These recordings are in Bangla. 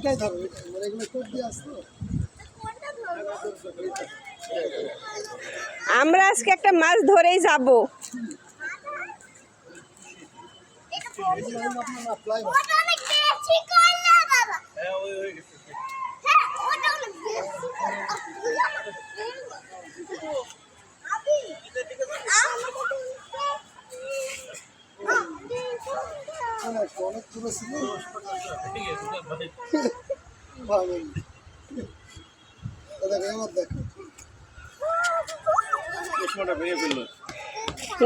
এটাই ধরো, মানে এগুলো কোপ দিয়ে আসতো। আমরা আজকে একটা মাছ ধরেই যাব। অনেক দূরে ছিল।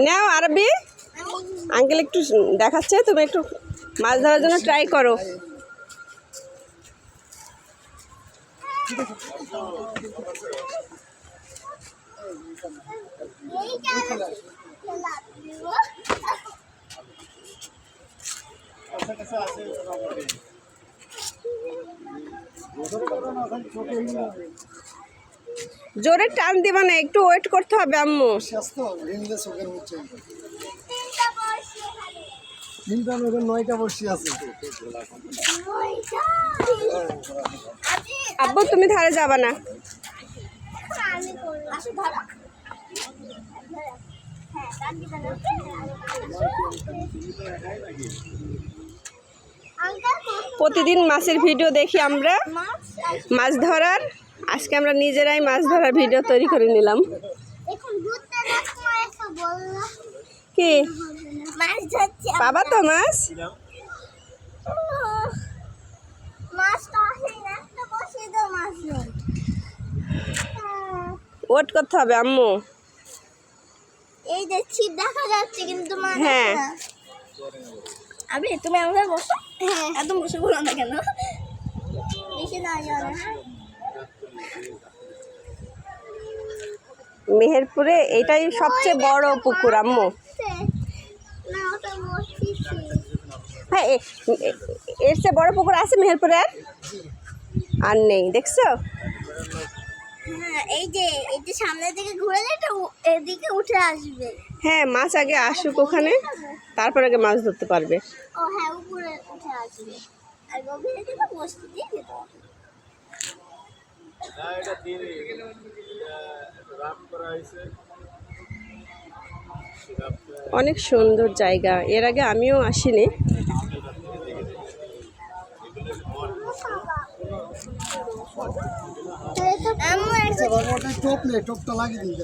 নাও আরবি, আঙ্কেল একটু দেখাচ্ছে, তুমি একটু মাছ ধরার জন্য ট্রাই করো। জোরে টান দিবা না, একটু ওয়েট করতে হবে আম্মু। নয়টা বর্ষি আছে। আব্বু তুমি ধারে যাবা না। প্রতিদিন মাছের ভিডিও দেখি আমরা, মাছ ধরার। আজকে আমরা নিজেরাই মাছ ধরার ভিডিও তৈরি করে নিলাম। কি পাবা তো মাছ? ওয়েট করতে হবে আম্মু। এই যে ছিপ দেখা যাচ্ছে কিন্তু মাছ। হ্যাঁ আবে তুমি আমাদের বসো। হ্যাঁ একদম বসে বলো না কেন, বেশি না জানো। মেহেরপুরে এটাই সবচেয়ে বড় পুকুর আম্মু। না ওটা বসছি। হ্যাঁ এর চেয়ে বড় পুকুর আছে মেহেরপুরে? আর নেই, দেখছো? হ্যাঁ এই যে সামনের দিকে ঘুরে এটা এদিকে উঠে আসবে। হ্যাঁ মাছ আগে আসুক ওখানে, তারপর আগে মাছ ধরতে পারবে। ও হ্যাঁ উপরে উঠে আসবে, আর গভীরে দিকে বসতে দিয়ে যেতে হবে। অনেক সুন্দর জায়গা, এর আগে আমিও আসিনি। টোপটা লাগিয়ে দিই।